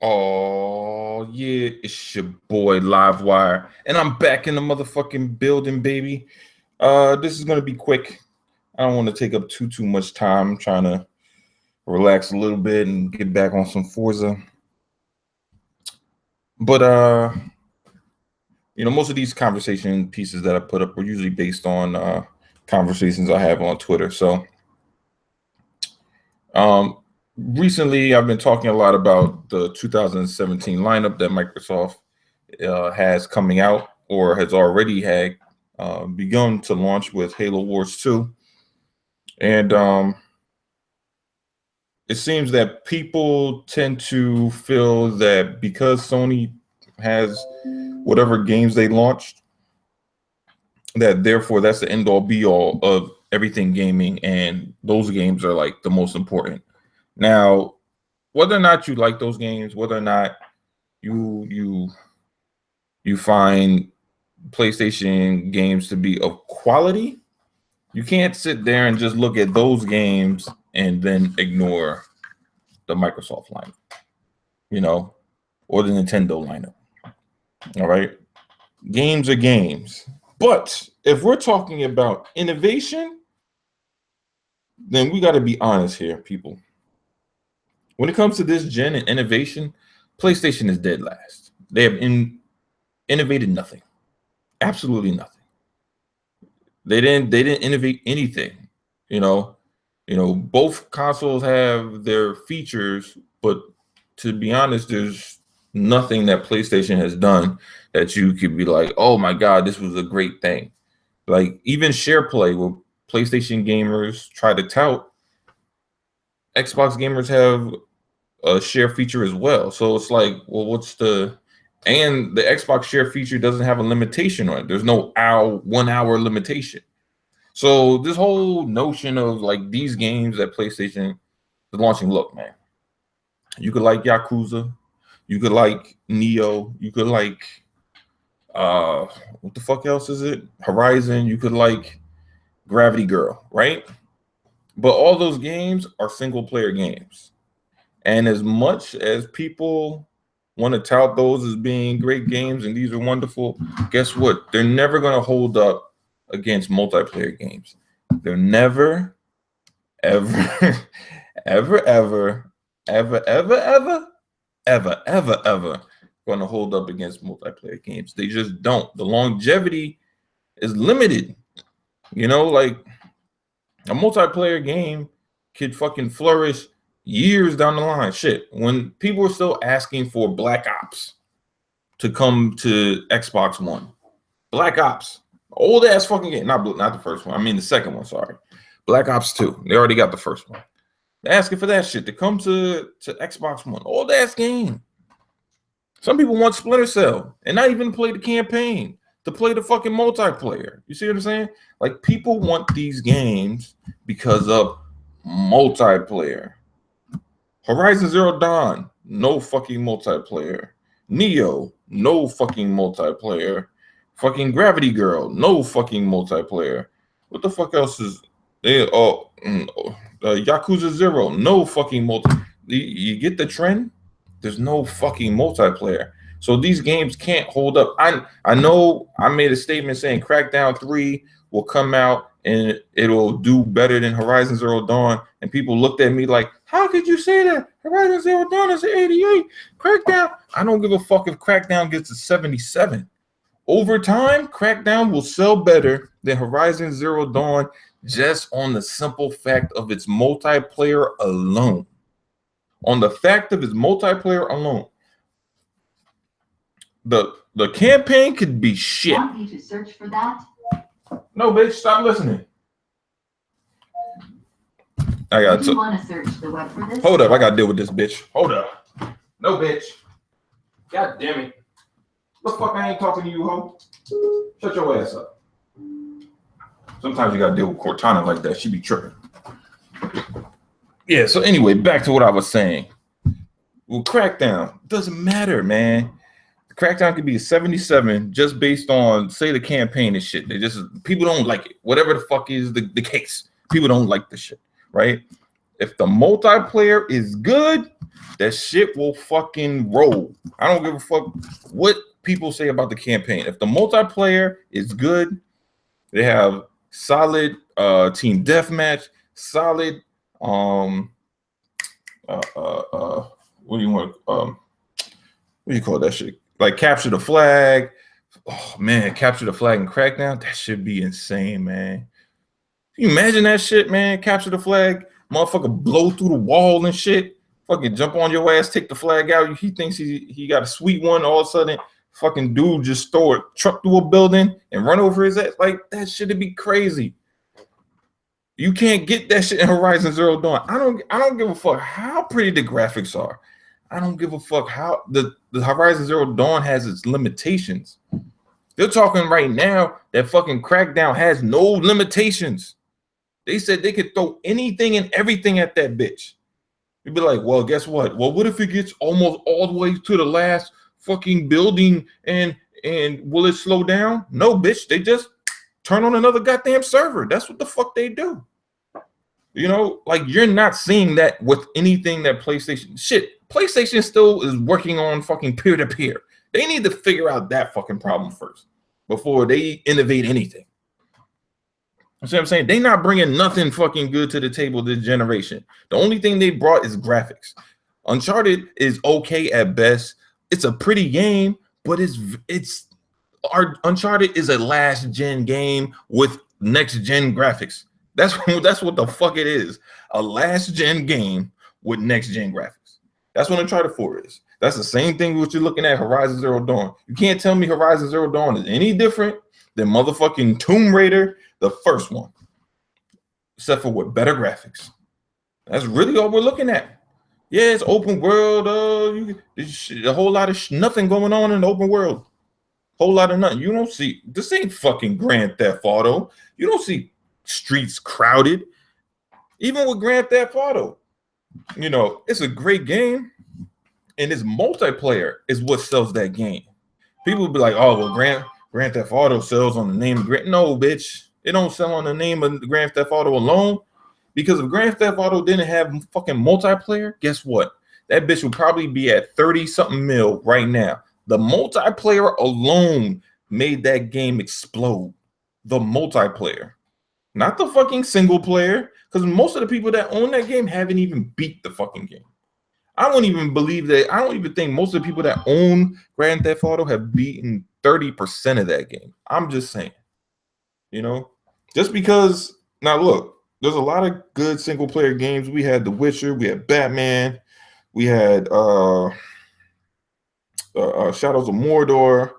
Oh, yeah, it's your boy Livewire, and I'm back in the motherfucking building, baby. This is gonna be quick. I don't want to take up too much time. I'm trying to relax a little bit and get back on some Forza. But most of these conversation pieces that I put up were usually based on conversations I have on Twitter. So recently I've been talking a lot about the 2017 lineup that Microsoft has coming out or has already had begun to launch with Halo Wars 2. And it seems that people tend to feel that because Sony has whatever games they launched, that therefore that's the end all be all of everything gaming, and those games are like the most important. Now, whether or not you like those games, whether or not you find PlayStation games to be of quality, you can't sit there and just look at those games and then ignore the Microsoft lineup, or the Nintendo lineup. All right. Games are games. But if we're talking about innovation, then we got to be honest here, people. When it comes to this gen and innovation, PlayStation is dead last. They have innovated nothing. Absolutely nothing. They didn't innovate anything. Both consoles have their features, but to be honest, there's nothing that PlayStation has done that you could be like, oh my God, this was a great thing. Like even SharePlay, where PlayStation gamers try to tout, Xbox gamers have a share feature as well. So it's like, well, and the Xbox share feature doesn't have a limitation on it. There's no 1 hour limitation. So this whole notion of like these games that PlayStation is launching, look, man, you could like Yakuza, you could like Neo, you could like what the fuck else is it? Horizon, you could like Gravity Girl, right? But all those games are single player games. And as much as people want to tout those as being great games and these are wonderful, guess what? They're never going to hold up against multiplayer games. They're never, ever, ever going to hold up against multiplayer games. They just don't. The longevity is limited. Like a multiplayer game could fucking flourish years down the line. Shit, when people were still asking for Black Ops to come to Xbox One, Black Ops, old ass fucking game, not the first one. I mean the second one. Sorry, Black Ops 2. They already got the first one. They're asking for that shit to come to Xbox One. Old ass game. Some people want Splinter Cell and not even play the campaign, to play the fucking multiplayer. You see what I'm saying? Like people want these games because of multiplayer. Horizon Zero Dawn, no fucking multiplayer. Neo, no fucking multiplayer. Fucking Gravity Girl, no fucking multiplayer. What the fuck else is they? Yakuza 0, no fucking You get the trend? There's no fucking multiplayer. So these games can't hold up. I know I made a statement saying Crackdown 3 will come out and it'll do better than Horizon Zero Dawn. And people looked at me like, how could you say that? Horizon Zero Dawn is an 88. Crackdown. I don't give a fuck if Crackdown gets a 77. Over time, Crackdown will sell better than Horizon Zero Dawn just on the simple fact of its multiplayer alone. On the fact of its multiplayer alone. The campaign could be shit. Want me to search for that? No, bitch, stop listening. Do you want to search the web for this? Hold up, I gotta deal with this bitch. Hold up. No, bitch. God damn it. What the fuck I ain't talking to you, ho? Shut your ass up. Sometimes you gotta deal with Cortana like that. She be tripping. Yeah, so anyway, back to what I was saying. Well, Crackdown doesn't matter, man. Crackdown could be a 77 just based on, say, the campaign and shit. People don't like it. Whatever the fuck is the case. People don't like the shit, right? If the multiplayer is good, that shit will fucking roll. I don't give a fuck what people say about the campaign. If the multiplayer is good, they have solid team deathmatch, solid what do you want? What do you call that shit? Like capture the flag. Oh man, capture the flag and Crackdown. That should be insane, man. Can you imagine that shit, man? Capture the flag, motherfucker blow through the wall and shit. Fucking jump on your ass, take the flag out. He thinks he got a sweet one. All of a sudden, fucking dude just throw a truck through a building and run over his ass. Like that shit'd be crazy. You can't get that shit in Horizon Zero Dawn. I don't give a fuck how pretty the graphics are. I don't give a fuck how the Horizon Zero Dawn has its limitations. They're talking right now that fucking Crackdown has no limitations. They said they could throw anything and everything at that bitch. You'd be like, well, guess what? Well, what if it gets almost all the way to the last fucking building and will it slow down? No, bitch. They just turn on another goddamn server. That's what the fuck they do. You know, like you're not seeing that with anything that PlayStation. Shit, PlayStation still is working on fucking peer-to-peer. They need to figure out that fucking problem first before they innovate anything. You see what I'm saying? They not bringing nothing fucking good to the table this generation. The only thing they brought is graphics. Uncharted is okay at best. It's a pretty game, but our Uncharted is a last gen game with next gen graphics. That's what the fuck it is. A last gen game with next gen graphics. That's what Uncharted 4 is. That's the same thing what you're looking at Horizon Zero Dawn. You can't tell me Horizon Zero Dawn is any different than motherfucking Tomb Raider, the first one, except for with better graphics. That's really all we're looking at. Yeah, it's open world. A whole lot of nothing going on in the open world. Whole lot of nothing. You don't see. This ain't fucking Grand Theft Auto. You don't see streets crowded. Even with Grand Theft Auto, you know, it's a great game, and its multiplayer is what sells that game. People will be like, oh, well, Grand Theft Auto sells on the name of Grand. No, bitch. It don't sell on the name of Grand Theft Auto alone. Because if Grand Theft Auto didn't have fucking multiplayer, guess what? That bitch would probably be at 30-something mil right now. The multiplayer alone made that game explode. The multiplayer. Not the fucking single player. Because most of the people that own that game haven't even beat the fucking game. I don't even believe that. I don't even think most of the people that own Grand Theft Auto have beaten 30% of that game. I'm just saying. You know? Just because, now look, there's a lot of good single player games. We had The Witcher, we had Batman, we had Shadows of Mordor.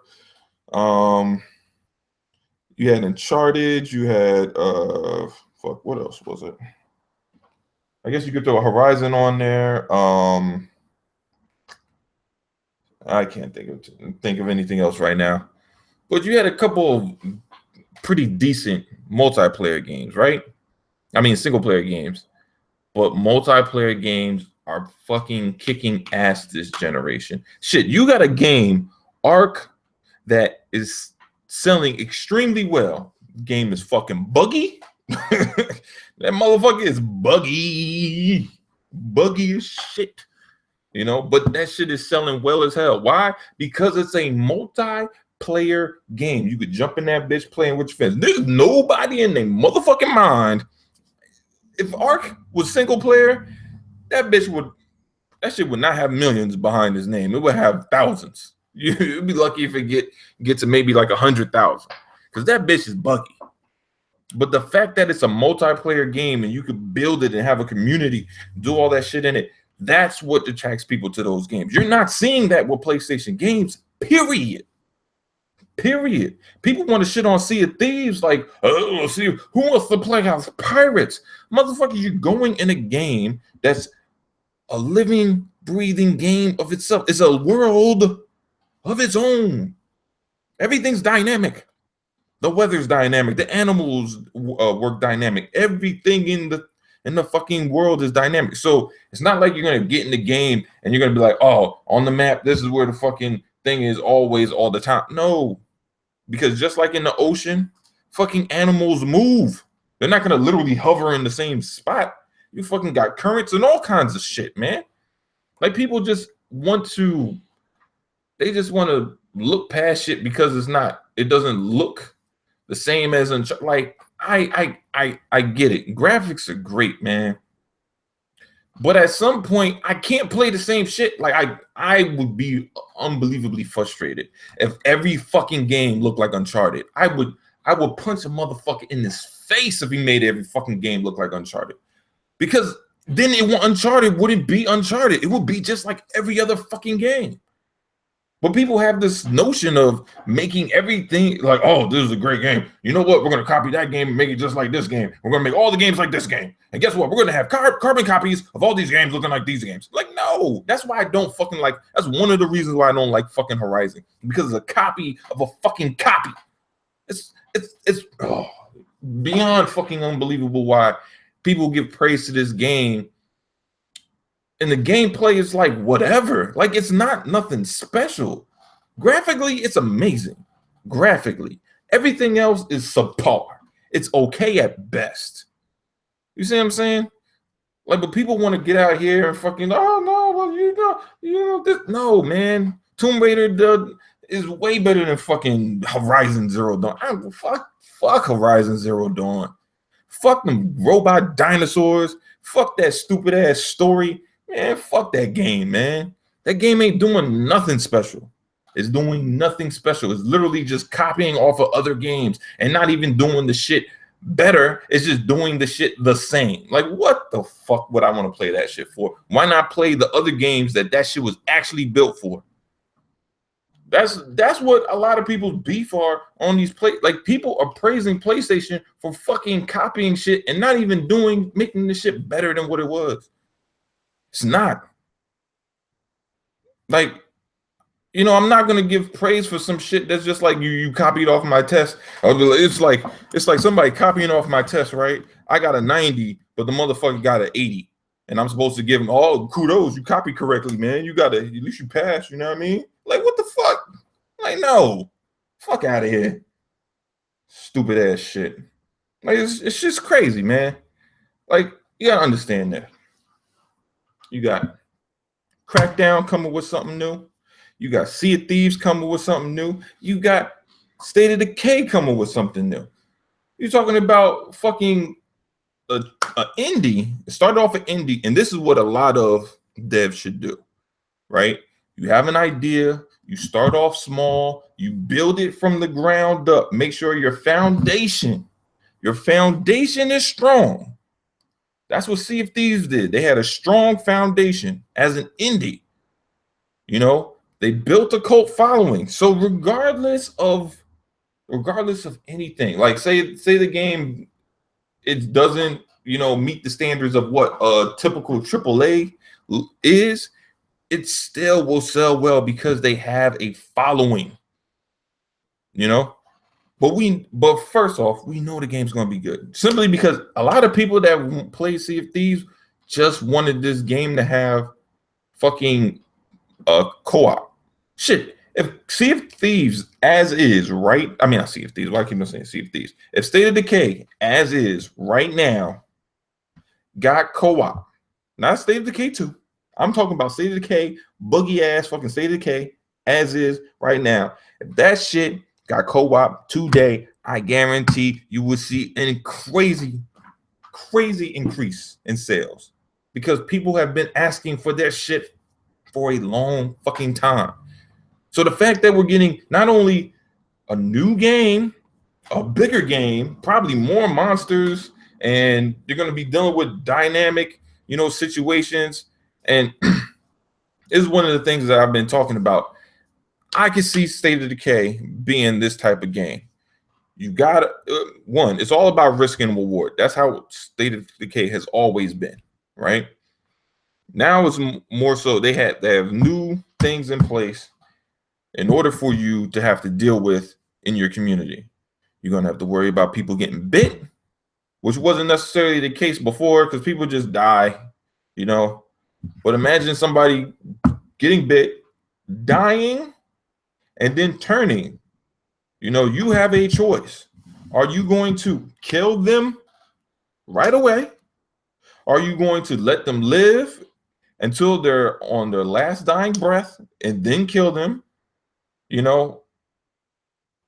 You had Uncharted, you had what else was it? I guess you could throw a Horizon on there. I can't think of anything else right now. But you had a couple of pretty decent multiplayer games, right? I mean, single player games. But multiplayer games are fucking kicking ass this generation. Shit, you got a game, Ark, that is selling extremely well. Game is fucking buggy. That motherfucker is buggy as shit, you know, but that shit is selling well as hell. Why? Because it's a multiplayer game. You could jump in that bitch playing with your friends. There's nobody in their motherfucking mind. If Ark was single player, that shit would not have millions behind his name. It would have thousands. You'd be lucky if it get to maybe like 100,000, because that bitch is buggy. But the fact that it's a multiplayer game and you could build it and have a community, do all that shit in it, that's what attracts people to those games. You're not seeing that with PlayStation games, period. People want to shit on Sea of Thieves like, oh, see, who wants to play as pirates? Motherfucker, you're going in a game that's a living, breathing game of itself. It's a world of its own. Everything's dynamic. The weather's dynamic. The animals work dynamic. Everything in the fucking world is dynamic. So it's not like you're gonna get in the game and you're gonna be like, oh, on the map, this is where the fucking thing is always all the time. No, because just like in the ocean, fucking animals move. They're not gonna literally hover in the same spot. You fucking got currents and all kinds of shit, man. Like people just want to look past shit because it doesn't look the same as like I get it. Graphics are great, man. But at some point, I can't play the same shit. Like I would be unbelievably frustrated if every fucking game looked like Uncharted. I would punch a motherfucker in his face if he made every fucking game look like Uncharted. Because then Uncharted wouldn't be Uncharted. It would be just like every other fucking game. But people have this notion of making everything like, oh, this is a great game. You know what? We're going to copy that game and make it just like this game. We're going to make all the games like this game. And guess what? We're going to have carbon copies of all these games looking like these games. Like, no. That's why I don't fucking like. That's one of the reasons why I don't like fucking Horizon. Because it's a copy of a fucking copy. It's beyond fucking unbelievable why people give praise to this game. And the gameplay is like whatever. Like it's not nothing special. Graphically, it's amazing. Graphically. Everything else is subpar. It's okay at best. You see what I'm saying? Like, but people want to get out here and fucking, oh no, well, you know this. No, man. Tomb Raider is way better than fucking Horizon Zero Dawn. Fuck Horizon Zero Dawn. Fuck them robot dinosaurs. Fuck that stupid ass story. Man, fuck that game, man. That game ain't doing nothing special. It's doing nothing special. It's literally just copying off of other games and not even doing the shit better. It's just doing the shit the same. Like, what the fuck would I want to play that shit for? Why not play the other games that shit was actually built for? That's what a lot of people's beef are on these like people are praising PlayStation for fucking copying shit and not even making the shit better than what it was. It's not. Like, you know, I'm not gonna give praise for some shit that's just like you copied off my test. It's like somebody copying off my test, right? I got a 90, but the motherfucker got an 80, and I'm supposed to give him all kudos. You copied correctly, man. You got to at least you passed. You know what I mean? Like, what the fuck? Like, no, fuck out of here, stupid ass shit. Like, it's just crazy, man. Like, you gotta understand that. You got Crackdown coming with something new. You got Sea of Thieves coming with something new. You got State of Decay coming with something new. You're talking about fucking a indie. It started off an indie, and this is what a lot of devs should do, right? You have an idea. You start off small. You build it from the ground up. Make sure your foundation is strong. That's what Sea of Thieves did. They had a strong foundation as an indie. You know, they built a cult following. So regardless of anything, like say the game, it doesn't, you know, meet the standards of what a typical AAA is, it still will sell well because they have a following. You know? But first off, we know the game's going to be good. Simply because a lot of people that play Sea of Thieves just wanted this game to have fucking co-op. Shit, if Sea of Thieves as is, right? I mean, not Sea of Thieves. Why keep on saying Sea of Thieves? If State of Decay as is right now got co-op, not State of Decay 2. I'm talking about State of Decay, boogie ass fucking State of Decay as is right now. If that shit got co-op today, I guarantee you will see a crazy increase in sales because people have been asking for their shit for a long fucking time. So the fact that we're getting not only a new game, a bigger game, probably more monsters, and you're going to be dealing with dynamic, you know, situations. And this is one of the things that I've been talking about. I can see State of Decay being this type of game. You got one, it's all about risk and reward. That's how State of Decay has always been, right? Now it's more so they have new things in place in order for you to have to deal with in your community. You're going to have to worry about people getting bit, which wasn't necessarily the case before because people just die, you know. But imagine somebody getting bit, dying, and then turning. You know, you have a choice. Are you going to kill them right away? Are you going to let them live until they're on their last dying breath and then kill them, you know.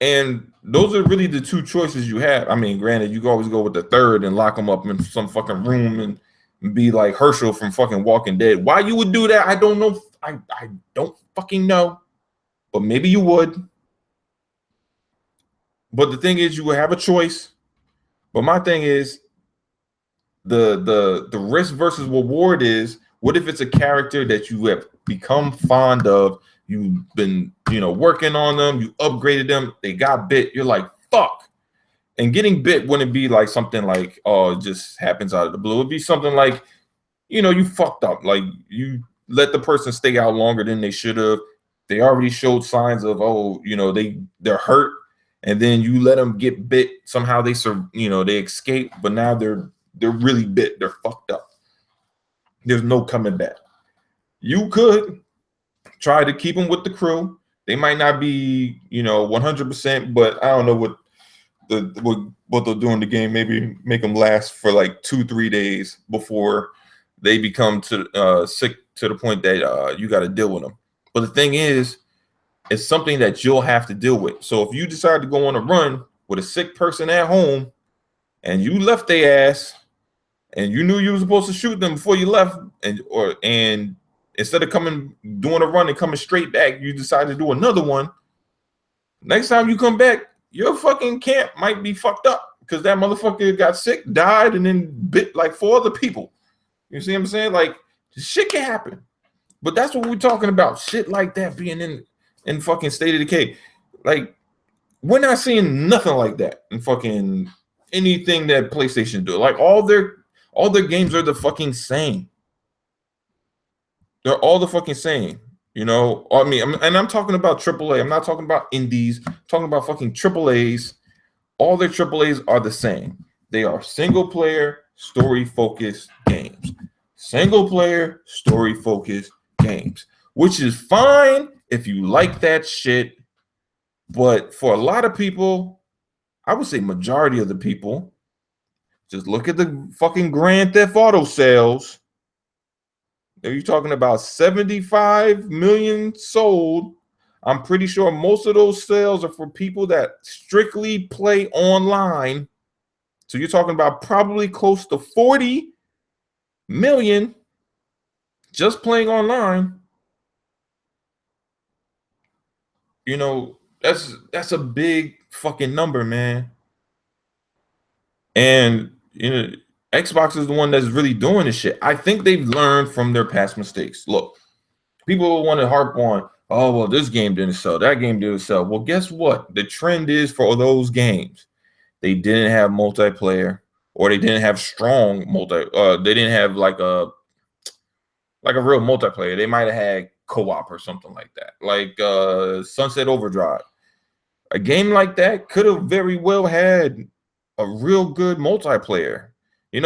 And those are really the two choices you have. I mean, granted, you can always go with the third and lock them up in some fucking room and be like Herschel from fucking Walking Dead. Why you would do that, I don't know. I don't fucking know. But maybe you would. But the thing is, you will have a choice. But my thing is, the risk versus reward is, what if it's a character that you have become fond of? You've been, working on them. You upgraded them. They got bit. You're like, fuck. And getting bit wouldn't be like something like, oh, it just happens out of the blue. It'd be something like, you fucked up. Like, you let the person stay out longer than they should have. They already showed signs of, they're hurt. And then you let them get bit. Somehow they escape. But now they're really bit. They're fucked up. There's no coming back. You could try to keep them with the crew. They might not be, 100%, but I don't know what they'll do in the game. Maybe make them last for like 2-3 days before they become sick to the point that you got to deal with them. But the thing is, it's something that you'll have to deal with. So if you decide to go on a run with a sick person at home and you left their ass and you knew you were supposed to shoot them before you left, and instead of doing a run and coming straight back, you decide to do another one. Next time you come back, your fucking camp might be fucked up because that motherfucker got sick, died, and then bit like 4 other people. You see what I'm saying? Like, shit can happen. But that's what we're talking about. Shit like that being in fucking State of Decay. Like, we're not seeing nothing like that in fucking anything that PlayStation do. Like, all their games are the fucking same. They're all the fucking same. I mean, I'm talking about AAA. I'm not talking about indies. I'm talking about fucking AAAs. All their AAAs are the same. They are single player, story focused games. Single player, story focused games, which is fine if you like that shit. But for a lot of people, I would say majority of the people, just look at the fucking Grand Theft Auto sales. Are you talking about 75 million sold? I'm pretty sure most of those sales are for people that strictly play online. So you're talking about probably close to 40 million just playing online. That's a big fucking number, man. And Xbox is the one that's really doing this shit. I think they've learned from their past mistakes. Look, people want to harp on, oh, well, this game didn't sell, that game didn't sell. Well, guess what? The trend is for those games, they didn't have multiplayer, or they didn't have strong they didn't have like a real multiplayer. They might have had co-op or something like that, like Sunset Overdrive. A game like that could have very well had a real good multiplayer.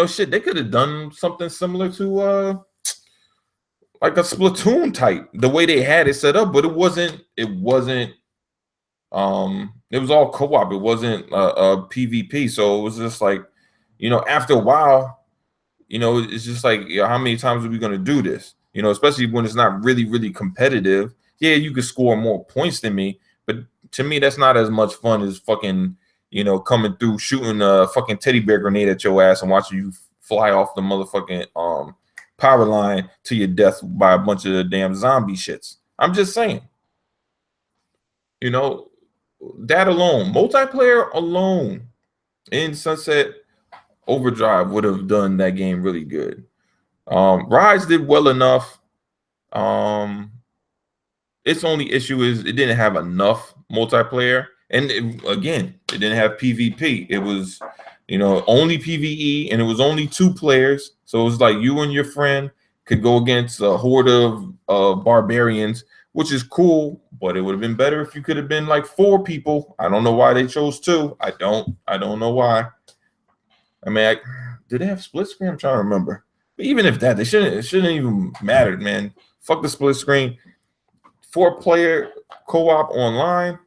Shit, they could have done something similar to like a Splatoon type, the way they had it set up, but it wasn't it was all co-op. It wasn't a PvP. So it was just like, after a while, it's just like, how many times are we going to do this? Especially when it's not really, really competitive. Yeah, you could score more points than me, but to me, that's not as much fun as fucking, coming through, shooting a fucking teddy bear grenade at your ass and watching you fly off the motherfucking power line to your death by a bunch of damn zombie shits. I'm just saying. That alone, multiplayer alone in Sunset Overdrive would have done that game really good. Rise did well enough. Its only issue is it didn't have enough multiplayer. And it didn't have PvP. It was, only PvE, and it was only 2 players. So it was like you and your friend could go against a horde of barbarians, which is cool, but it would have been better if you could have been like 4 people. I don't know why they chose 2. I don't know why. I mean, did they have split screen? I'm trying to remember. But even if that, it shouldn't even mattered, man. Fuck the split screen. 4-player co-op online.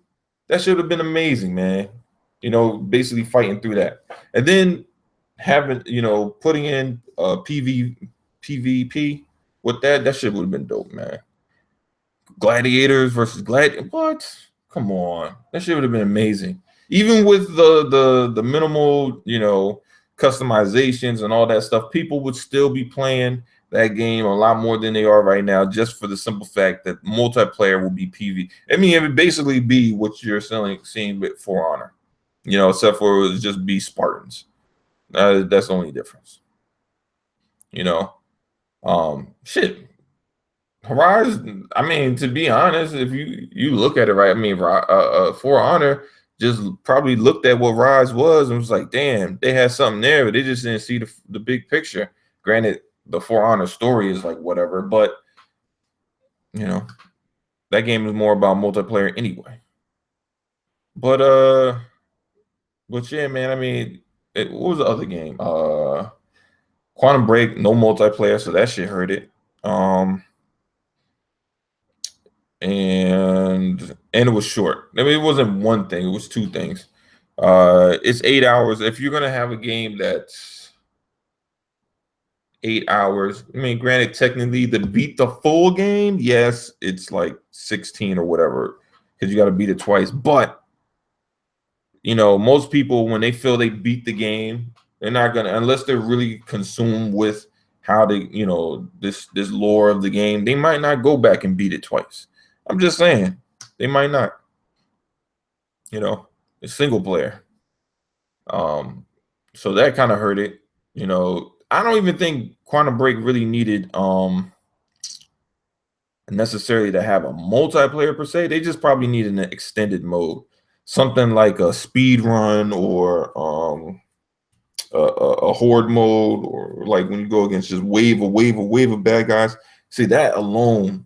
That should have been amazing, man. Basically fighting through that. And then having, putting in PvP, with that shit would have been dope, man. Gladiators versus what? Come on, that shit would have been amazing. Even with the minimal, customizations and all that stuff, people would still be playing that game a lot more than they are right now, just for the simple fact that multiplayer will be PV. I mean, it would basically be what you're seeing with For Honor, except for it would just be Spartans. That's the only difference. Shit. Horizon, I mean, to be honest, if you look at it right, I mean, For Honor just probably looked at what Rise was and was like, damn, they had something there, but they just didn't see the big picture. Granted, the For Honor story is like whatever, but that game is more about multiplayer anyway. But yeah, man, I mean, what was the other game? Quantum Break, no multiplayer, so that shit hurt it. And it was short. I mean, it wasn't one thing, it was two things. It's 8 hours. If you're gonna have a game that's 8 hours, I mean, granted, technically to beat the full game, yes, it's like 16 or whatever, because you got to beat it twice. But most people, when they feel they beat the game, they're not gonna, unless they're really consumed with how they, this lore of the game, they might not go back and beat it twice. I'm just saying, they might not. It's single player. So that kind of hurt it. I don't even think Quantum Break really needed necessarily to have a multiplayer per se. They just probably needed an extended mode, something like a speed run or a horde mode, or like when you go against just wave of bad guys. See, that alone,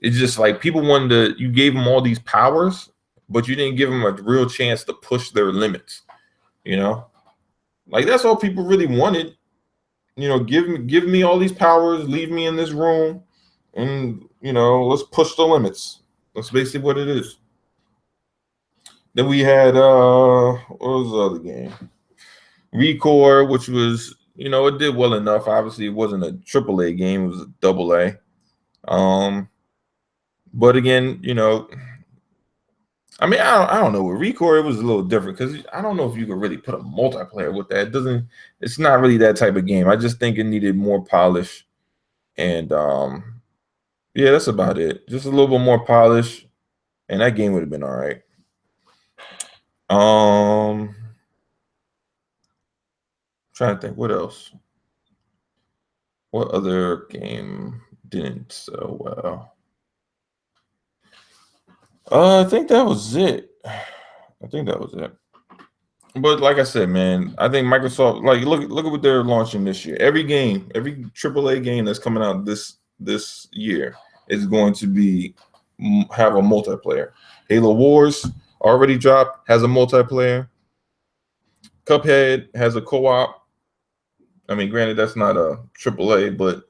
it's just like people wanted you gave them all these powers, but you didn't give them a real chance to push their limits. Like that's all people really wanted. Give me all these powers, leave me in this room, and let's push the limits. That's basically what it is. Then we had what was the other game? Recore, which was, it did well enough. Obviously, it wasn't a AAA game; it was a AA. But again, I mean, I don't know. With Recore, it was a little different because I don't know if you could really put a multiplayer with that. It's not really that type of game. I just think it needed more polish, and yeah, that's about it. Just a little bit more polish, and that game would have been all right. Trying to think what else. What other game didn't sell well? I think that was it. But like I said, man, I think Microsoft, like, look at what they're launching this year. Every AAA game that's coming out this year is going to have a multiplayer. Halo Wars already dropped, has a multiplayer. Cuphead has a co-op. I mean, granted, that's not a AAA, but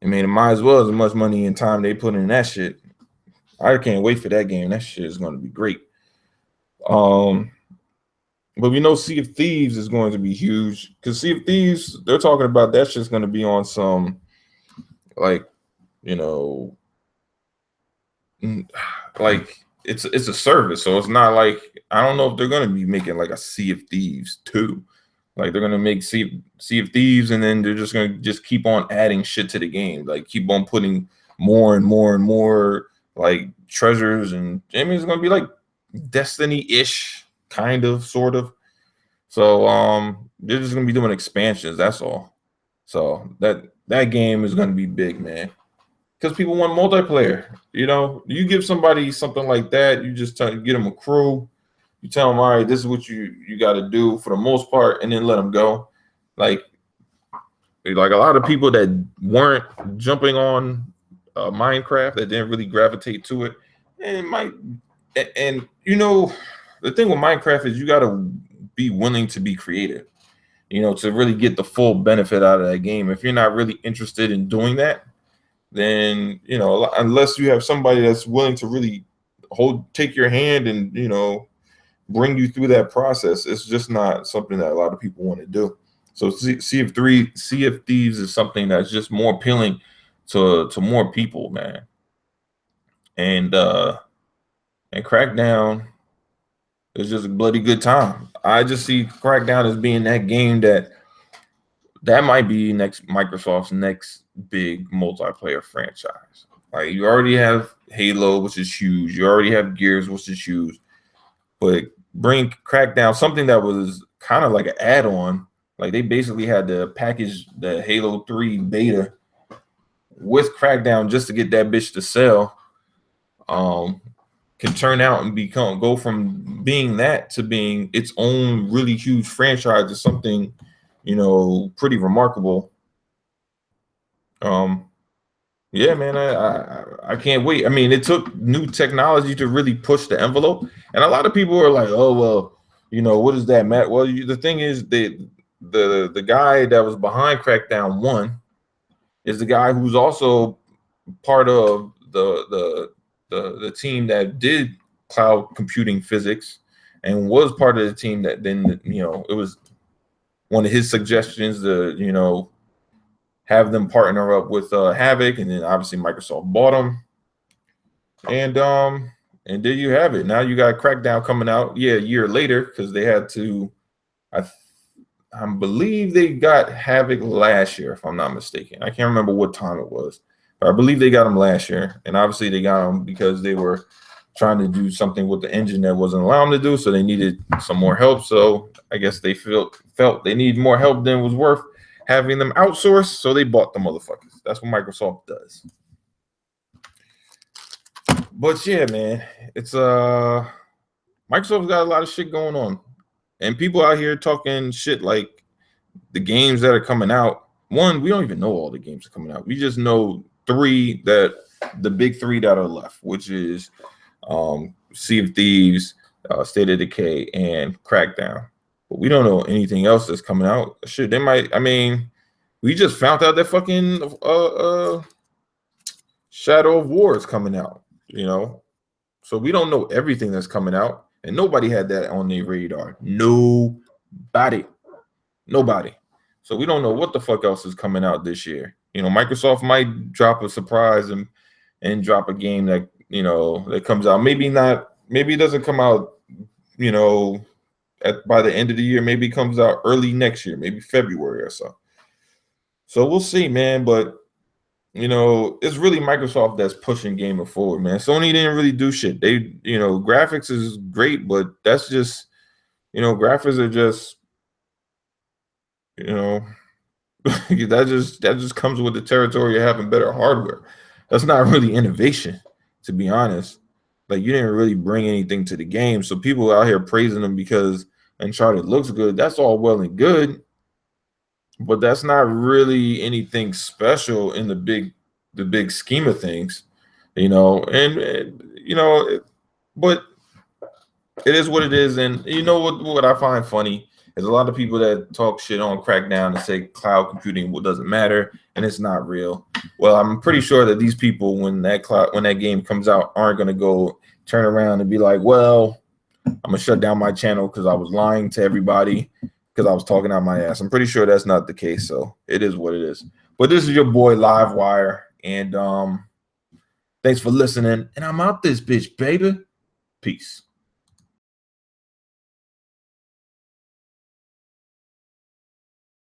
I mean, it might as well, as much money and time they put in that shit. I can't wait for that game. That shit is going to be great. But we know Sea of Thieves is going to be huge, because Sea of Thieves, they're talking about that shit's going to be on some, like, like it's a service. So it's not like, I don't know if they're going to be making like a Sea of Thieves 2. Like they're going to make Sea of Thieves, and then they're just going to keep on adding shit to the game. Like keep on putting more and more and more like treasures, and I mean, it's going to be like Destiny-ish, kind of, sort of. So they're just gonna be doing expansions, that's all. So that game is gonna be big, man, because people want multiplayer. You give somebody something like that, you just get them a crew, you tell them, all right, this is what you got to do for the most part, and then let them go. Like a lot of people that weren't jumping on Minecraft, that didn't really gravitate to it, and the thing with Minecraft is you got to be willing to be creative, to really get the full benefit out of that game. If you're not really interested in doing that, then, unless you have somebody that's willing to really take your hand and, bring you through that process, it's just not something that a lot of people want to do. So Sea of Thieves is something that's just more appealing to more people, man. And Crackdown is just a bloody good time. I just see Crackdown as being that game that might be next Microsoft's next big multiplayer franchise. Like you already have Halo, which is huge. You already have Gears, which is huge. But bring Crackdown, something that was kind of like an add-on. Like they basically had to package the Halo 3 beta with Crackdown just to get that bitch to sell. Can turn out and go from being that to being its own really huge franchise to something, pretty remarkable. Yeah, man, I can't wait. I mean, it took new technology to really push the envelope, and a lot of people are like, "Oh, well, what does that matter?" Well, the thing is, the guy that was behind Crackdown 1 is the guy who's also part of the team that did cloud computing physics and was part of the team that then, it was one of his suggestions to, have them partner up with Havoc, and then obviously Microsoft bought them. And there you have it. Now you got Crackdown coming out, a year later, because they had to, I believe they got Havoc last year, if I'm not mistaken. I can't remember what time it was. I believe they got them last year, and obviously they got them because they were trying to do something with the engine that wasn't allowing them to do, so they needed some more help. So I guess they felt they needed more help than was worth having them outsourced, so they bought the motherfuckers. That's what Microsoft does. But yeah, man, it's Microsoft's got a lot of shit going on, and people out here talking shit like the games that are coming out. One, we don't even know all the games are coming out. We just know the big three that are left, which is Sea of Thieves, State of Decay, and Crackdown. But we don't know anything else that's coming out. Shit, they might. I mean, we just found out that fucking Shadow of War is coming out. So we don't know everything that's coming out, and nobody had that on their radar. Nobody. So we don't know what the fuck else is coming out this year. Microsoft might drop a surprise and drop a game that that comes out. Maybe not. Maybe it doesn't come out. By the end of the year. Maybe it comes out early next year. Maybe February or so. So we'll see, man. But it's really Microsoft that's pushing gaming forward, man. Sony didn't really do shit. They, graphics is great, but that's just, graphics are just, that just comes with the territory of having better hardware. That's not really innovation, to be honest. Like you didn't really bring anything to the game. So people out here praising them because Uncharted looks good. That's all well and good, but that's not really anything special in the big scheme of things, but it is what it is. And what I find funny is a lot of people that talk shit on Crackdown and say cloud computing doesn't matter and it's not real. Well, I'm pretty sure that these people, when that game comes out, aren't going to go turn around and be like, well, I'm going to shut down my channel because I was lying to everybody because I was talking out my ass. I'm pretty sure that's not the case. So it is what it is. But this is your boy Livewire, and thanks for listening. And I'm out this bitch, baby. Peace.